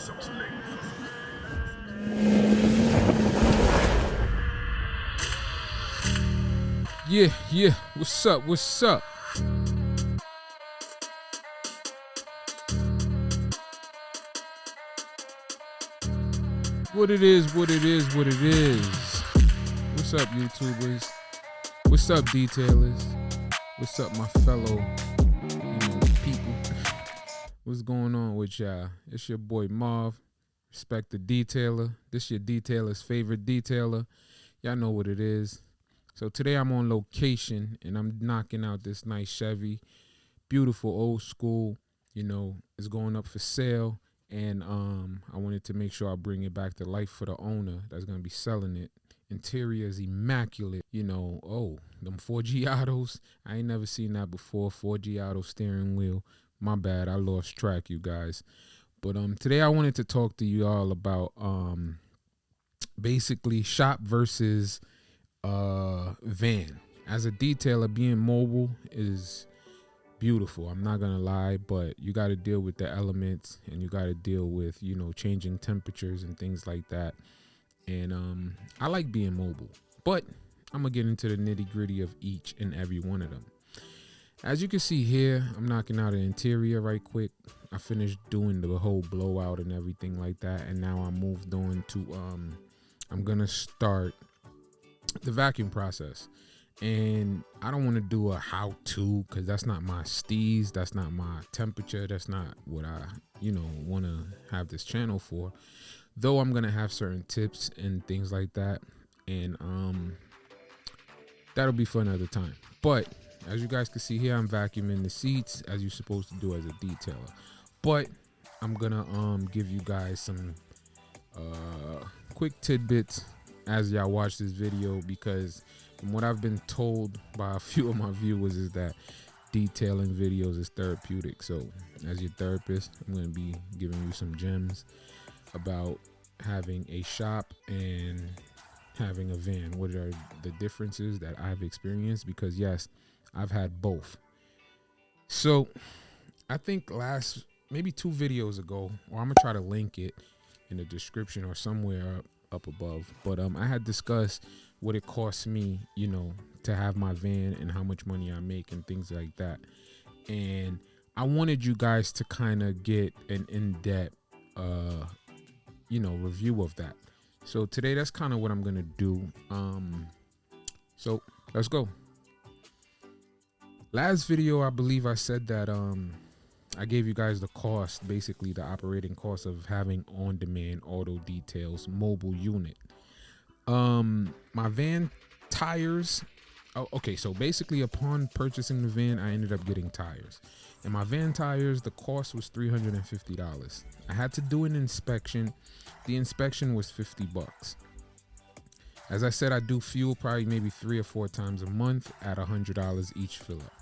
Yeah, what's up? What it is. What's up, YouTubers? What's up, detailers? What's up, my fellow, people? What's going on with y'all? It's your boy Marv, Respect the Detailer. This your detailer's favorite detailer. Y'all know what it is. So today I'm on location and I'm knocking out this nice Chevy. Beautiful old school, it's going up for sale. And I wanted to make sure I bring it back to life for the owner that's going to be selling it. Interior is immaculate. Them 4G autos. I ain't never seen that before. 4G auto steering wheel. My bad. I lost track, you guys. But today I wanted to talk to you all about basically shop versus van. As a detailer, being mobile is beautiful. I'm not gonna lie, but you got to deal with the elements and you got to deal with changing temperatures and things like that. And I like being mobile, but I'm gonna get into the nitty gritty of each and every one of them. As you can see here, I'm knocking out an interior right quick. I finished doing the whole blowout and everything like that, and now I moved on to I'm gonna start the vacuum process. And I don't want to do a how-to because that's not my steez, that's not my temperature, that's not what I want to have this channel for. Though I'm gonna have certain tips and things like that, and that'll be for another time. But as you guys can see here, I'm vacuuming the seats as you're supposed to do as a detailer. But I'm gonna give you guys some quick tidbits as y'all watch this video, because from what I've been told by a few of my viewers is that detailing videos is therapeutic. So as your therapist, I'm going to be giving you some gems about having a shop and having a van. What are the differences that I've experienced? Because yes, I've had both. So I think maybe 2 videos ago, or I'm going to try to link it in the description or somewhere up above, but I had discussed what it costs me, to have my van and how much money I make and things like that. And I wanted you guys to kind of get an in-depth, review of that. So today, that's kind of what I'm going to do. So let's go. Last video, I believe I said that I gave you guys the cost, basically the operating cost of having on-demand auto details mobile unit. My van tires. Okay, so basically upon purchasing the van, I ended up getting tires. And my van tires, the cost was $350. I had to do an inspection. The inspection was $50. As I said, I do fuel probably maybe 3 or 4 times a month at $100 each fill up.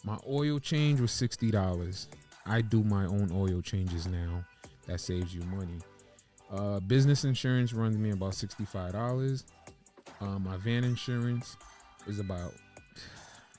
My oil change was $60. I do my own oil changes now. That saves you money. Business insurance runs me about $65. My van insurance is about,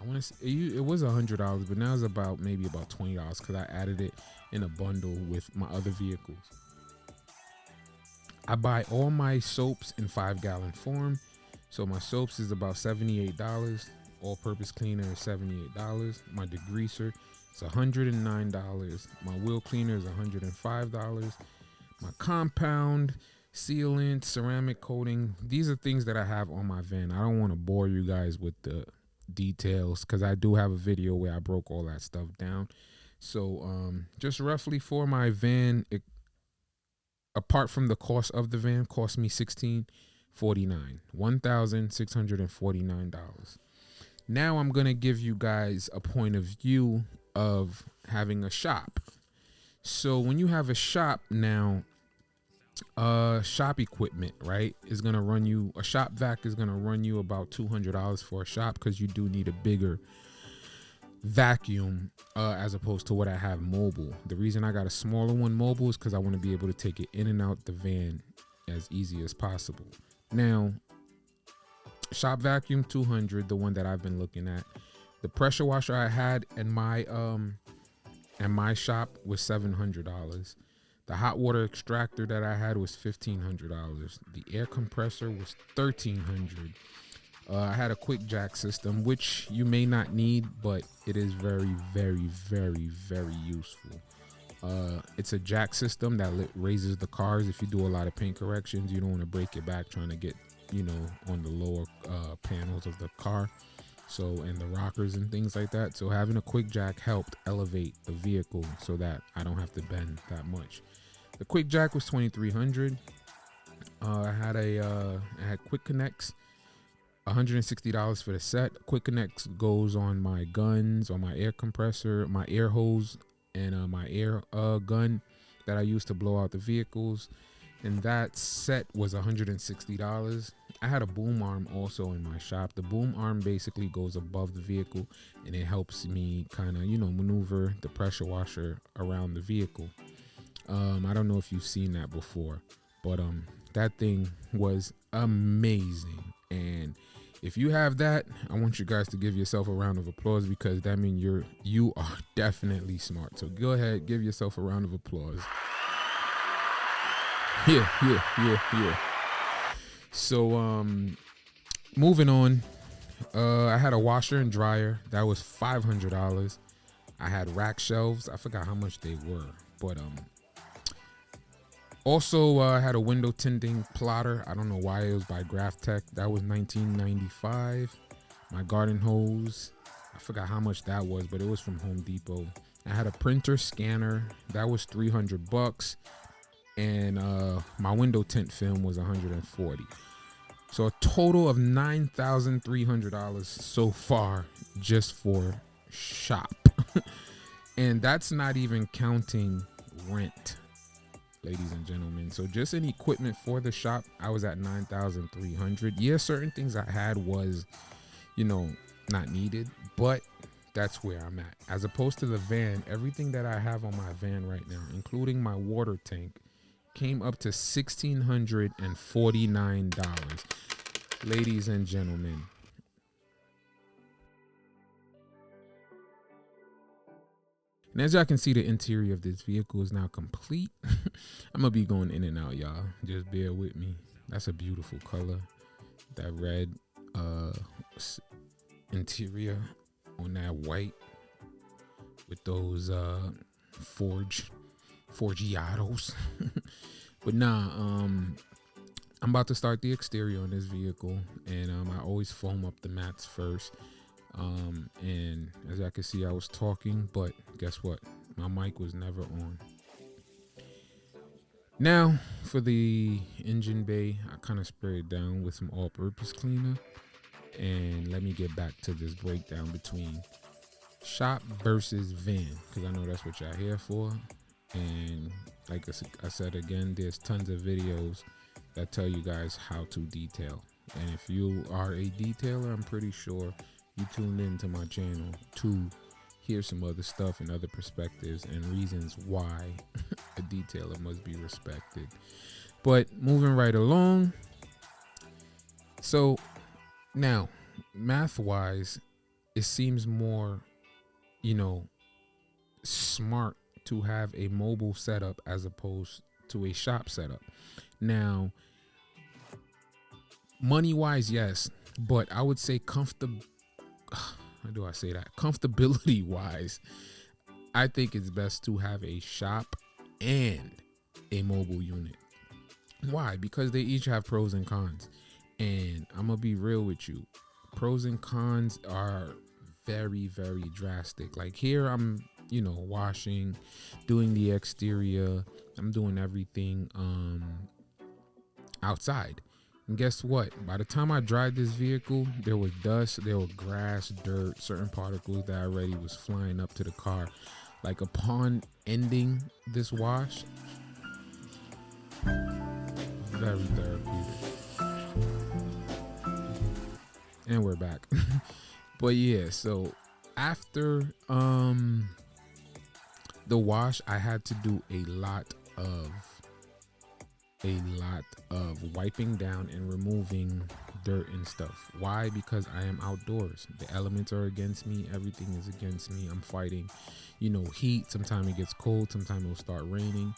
I want to say it was $100, but now it's maybe about $20 because I added it in a bundle with my other vehicles. I buy all my soaps in 5-gallon form. So my soaps is about $78. All-purpose cleaner is $78. My degreaser is $109. My wheel cleaner is $105. My compound, sealant, ceramic coating. These are things that I have on my van. I don't want to bore you guys with the details because I do have a video where I broke all that stuff down. So just roughly for my van, apart from the cost of the van, cost me $1,649. Now I'm going to give you guys a point of view of having a shop. So when you have a shop now, shop equipment, right, is going to run you, a shop vac is going to run you about $200 for a shop because you do need a bigger vacuum as opposed to what I have mobile. The reason I got a smaller one mobile is because I want to be able to take it in and out the van as easy as possible. Now, shop vacuum $200, the one that I've been looking at. The pressure washer I had in my shop was $700. The hot water extractor that I had was $1,500. The air compressor was $1,300. I had a quick jack system, which you may not need, but it is very, very, very, very useful. It's a jack system that raises the cars. If you do a lot of paint corrections, you don't want to break your back trying to get, on the lower panels of the car. So, and the rockers and things like that. So having a quick jack helped elevate the vehicle so that I don't have to bend that much. The quick jack was $2,300. I had quick connects, $160 for the set. Quick connects goes on my guns, on my air compressor, my air hose, and my air gun that I use to blow out the vehicles. And that set was $160. I had a boom arm also in my shop. The boom arm basically goes above the vehicle, and it helps me kind of, maneuver the pressure washer around the vehicle. I don't know if you've seen that before, but that thing was amazing. And if you have that, I want you guys to give yourself a round of applause, because that means you are definitely smart. So go ahead, give yourself a round of applause. Yeah. So moving on, I had a washer and dryer that was $500. I had rack shelves. I forgot how much they were, but also I had a window tinting plotter. I don't know why, it was by Graphtec. That was $19.95. My garden hose, I forgot how much that was, but it was from Home Depot. I had a printer scanner that was $300. And my window tint film was $140. So a total of $9,300 so far just for shop. And that's not even counting rent, ladies and gentlemen. So just in equipment for the shop, I was at $9,300. Yeah, certain things I had was, not needed, but that's where I'm at. As opposed to the van, everything that I have on my van right now, including my water tank, came up to $1,649, ladies and gentlemen. And as y'all can see, the interior of this vehicle is now complete. I'm gonna be going in and out, y'all. Just bear with me. That's a beautiful color. That red interior on that white with those Forgiatos. But I'm about to start the exterior on this vehicle, and I always foam up the mats first. And as I can see, I was talking, but guess what? My mic was never on. Now for the engine bay, I kind of sprayed it down with some all-purpose cleaner, and let me get back to this breakdown between shop versus van, because I know that's what y'all here for. And like I said again, there's tons of videos that tell you guys how to detail. And if you are a detailer, I'm pretty sure you tuned into my channel to hear some other stuff and other perspectives and reasons why a detailer must be respected. But moving right along. So now, math-wise, it seems more, smart to have a mobile setup as opposed to a shop setup. Now, money wise, yes, but I would say comfortability wise, I think it's best to have a shop and a mobile unit. Why? Because they each have pros and cons. And I'm gonna be real with you, pros and cons are very, very drastic. Like here, I'm washing, doing the exterior, I'm doing everything outside. And guess what? By the time I dried this vehicle, there was dust, there was grass, dirt, certain particles that already was flying up to the car. Like upon ending this wash, very therapeutic. And we're back. But yeah, so after the wash, I had to do a lot of wiping down and removing dirt and stuff. Why? Because I am outdoors. The elements are against me. Everything is against me. I'm fighting, heat. Sometimes it gets cold. Sometimes it'll start raining.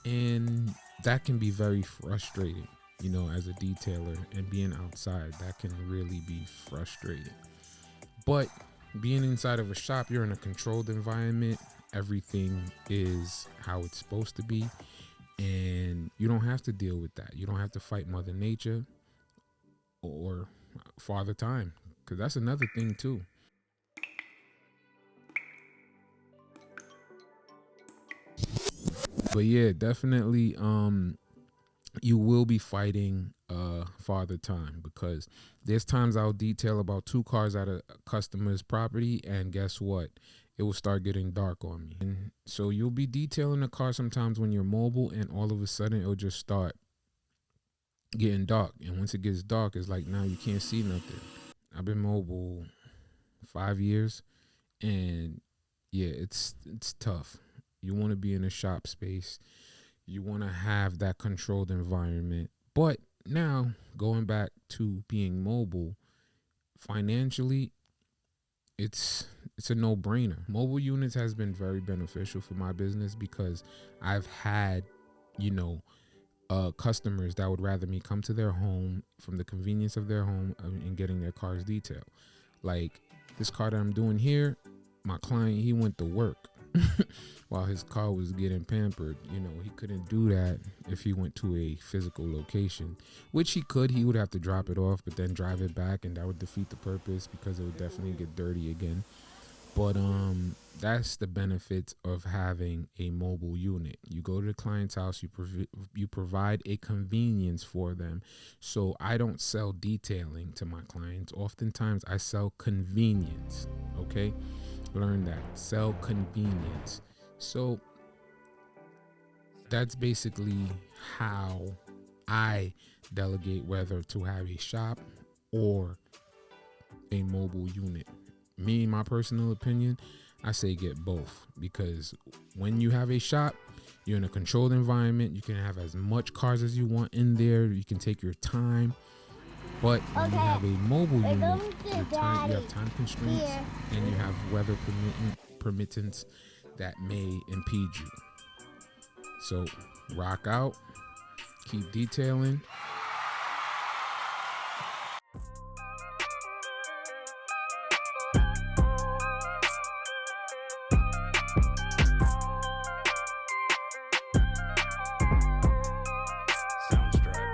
And that can be very frustrating, you know, as a detailer, and being outside, that can really be frustrating. But being inside of a shop, you're in a controlled environment. Everything is how it's supposed to be. And you don't have to deal with that. You don't have to fight Mother Nature or Father Time, because that's another thing too. But yeah, definitely you will be fighting Father Time, because there's times I'll detail about 2 cars at a customer's property, and guess what? It will start getting dark on me. And so you'll be detailing a car sometimes when you're mobile, and all of a sudden it'll just start getting dark. And once it gets dark, it's like now you can't see nothing. I've been mobile 5 years, and yeah, it's tough. You want to be in a shop space. You want to have that controlled environment. But now, going back to being mobile, financially, it's a no-brainer. Mobile units has been very beneficial for my business, because I've had, you know, customers that would rather me come to their home from the convenience of their home and getting their cars detailed. Like this car that I'm doing here, my client, he went to work while his car was getting pampered. You know, he couldn't do that if he went to a physical location, which he could. He would have to drop it off, but then drive it back, and that would defeat the purpose, because it would definitely get dirty again. But that's the benefits of having a mobile unit. You go to the client's house, you provide a convenience for them. So I don't sell detailing to my clients. Oftentimes I sell convenience. Okay, learn that. Sell convenience. So that's basically how I delegate whether to have a shop or a mobile unit. Me, my personal opinion, I say get both, because when you have a shop, you're in a controlled environment. You can have as much cars as you want in there. You can take your time. But when you have a mobile unit, you have time constraints, and you have weather permittance that may impede you. So rock out, keep detailing. Soundstripe.